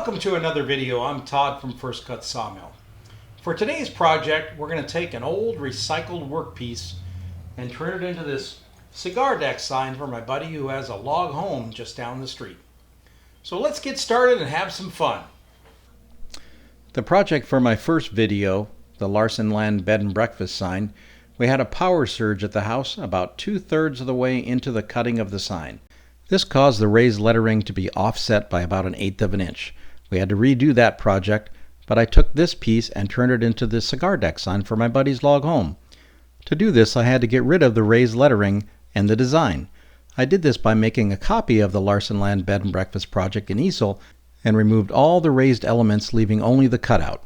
Welcome to another video. I'm Todd from First Cut Sawmill. For today's project, we're going to take an old recycled workpiece and turn it into this cigar deck sign for my buddy who has a log home just down the street. So let's get started and have some fun. The project for my first video, the Larson Land Bed and Breakfast sign, we had a power surge at the house about 2/3 of the way into the cutting of the sign. This caused the raised lettering to be offset by about 1/8 of an inch. We had to redo that project, but I took this piece and turned it into the cigar deck sign for my buddy's log home. To do this, I had to get rid of the raised lettering and the design. I did this by making a copy of the Larson Land Bed and Breakfast project in easel and removed all the raised elements, leaving only the cutout.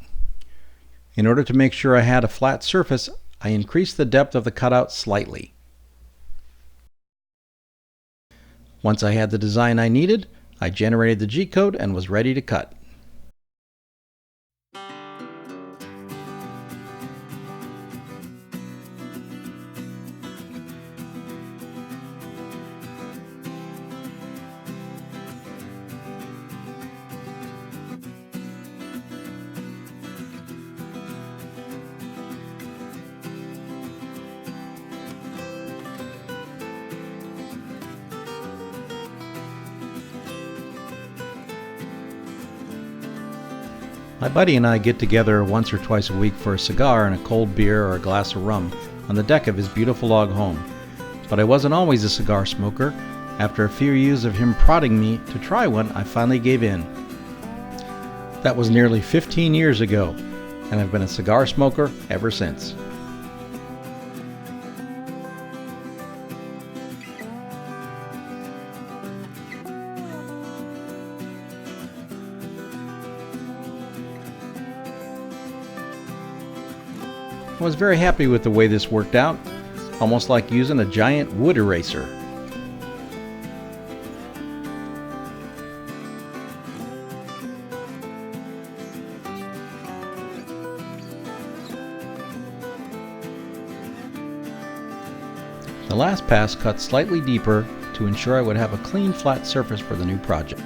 In order to make sure I had a flat surface, I increased the depth of the cutout slightly. Once I had the design I needed, I generated the G-code and was ready to cut. My buddy and I get together once or twice a week for a cigar and a cold beer or a glass of rum on the deck of his beautiful log home. But I wasn't always a cigar smoker. After a few years of him prodding me to try one, I finally gave in. That was nearly 15 years ago, and I've been a cigar smoker ever since. I was very happy with the way this worked out, almost like using a giant wood eraser. The last pass cut slightly deeper to ensure I would have a clean flat surface for the new project.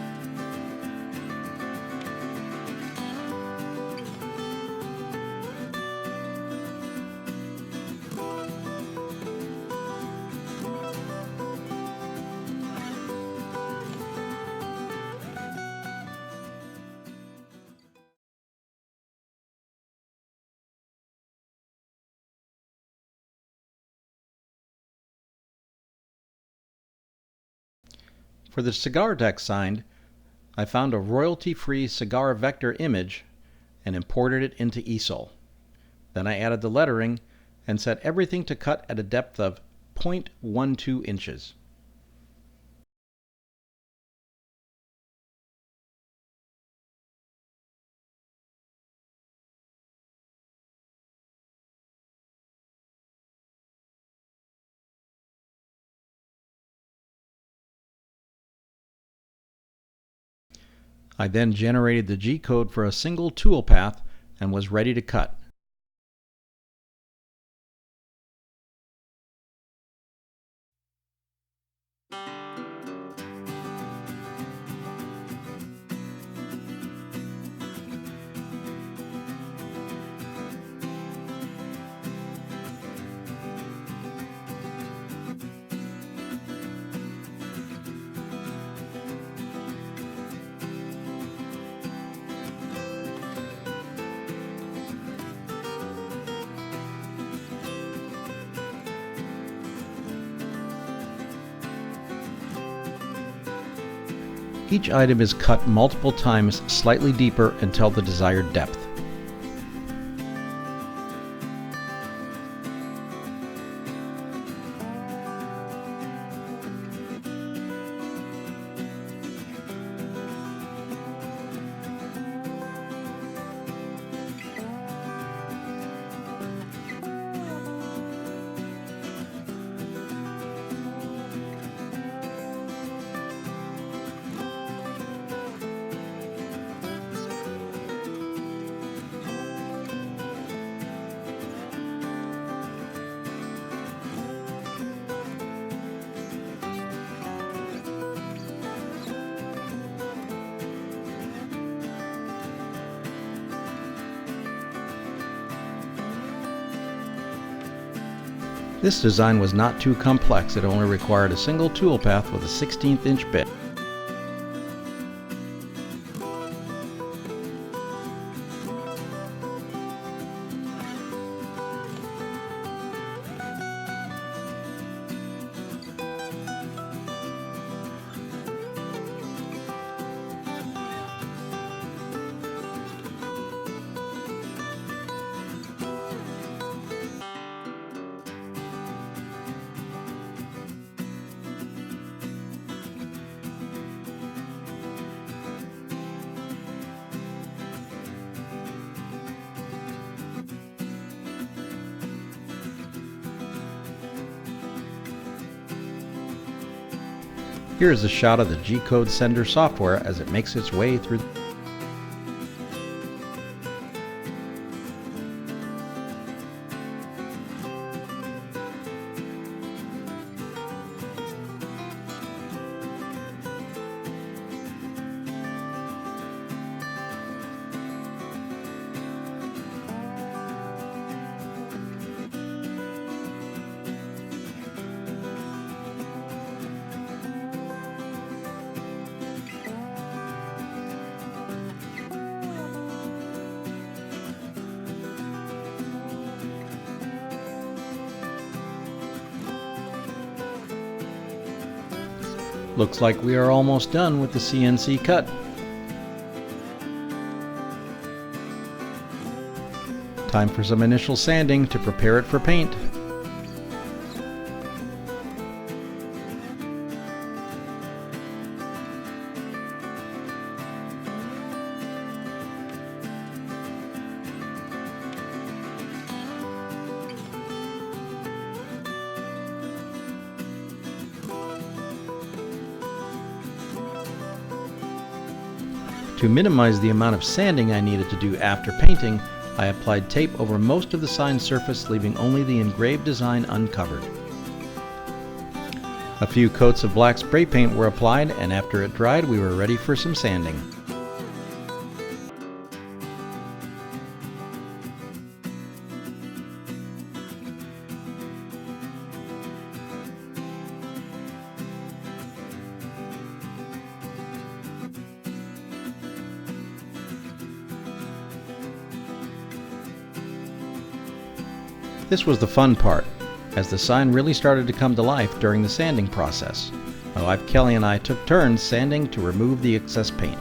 For the cigar deck sign, I found a royalty-free cigar vector image and imported it into easel. Then I added the lettering and set everything to cut at a depth of 0.12 inches. I then generated the G-code for a single tool path and was ready to cut. Each item is cut multiple times, slightly deeper until the desired depth. This design was not too complex. It only required a single tool path with a 1/16 inch bit. Here is a shot of the G-code sender software as it makes its way through. Looks like we are almost done with the CNC cut. Time for some initial sanding to prepare it for paint. To minimize the amount of sanding I needed to do after painting, I applied tape over most of the sign surface, leaving only the engraved design uncovered. A few coats of black spray paint were applied, and after it dried, we were ready for some sanding. This was the fun part, as the sign really started to come to life during the sanding process. My wife Kelly and I took turns sanding to remove the excess paint.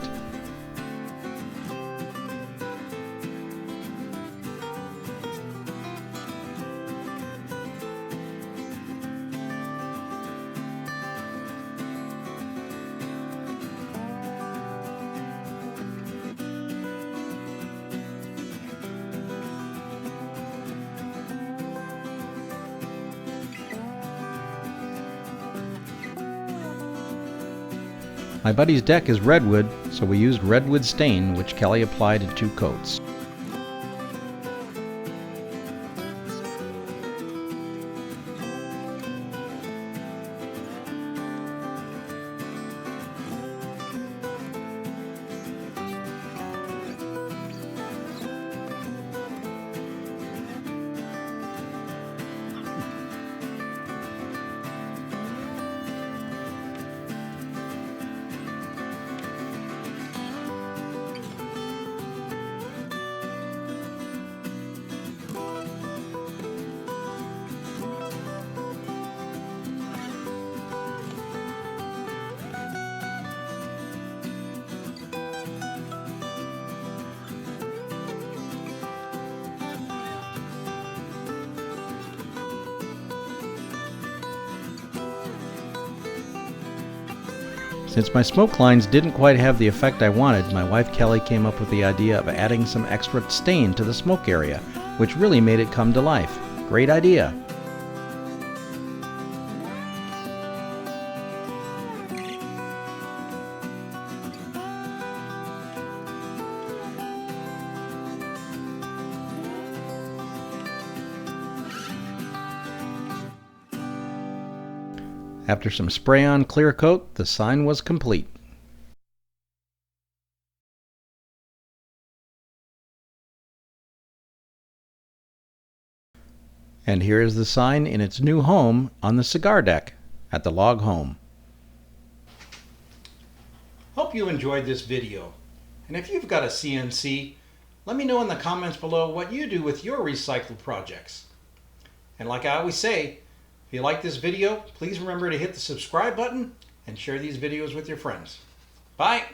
My buddy's deck is redwood, so we used redwood stain, which Kelly applied in 2 coats. Since my smoke lines didn't quite have the effect I wanted, my wife Kelly came up with the idea of adding some extra stain to the smoke area, which really made it come to life. Great idea! After some spray-on clear coat, the sign was complete. And here is the sign in its new home on the cigar deck at the log home. Hope you enjoyed this video. And if you've got a CNC, let me know in the comments below what you do with your recycled projects. And like I always say, if you like this video, please remember to hit the subscribe button and share these videos with your friends. Bye!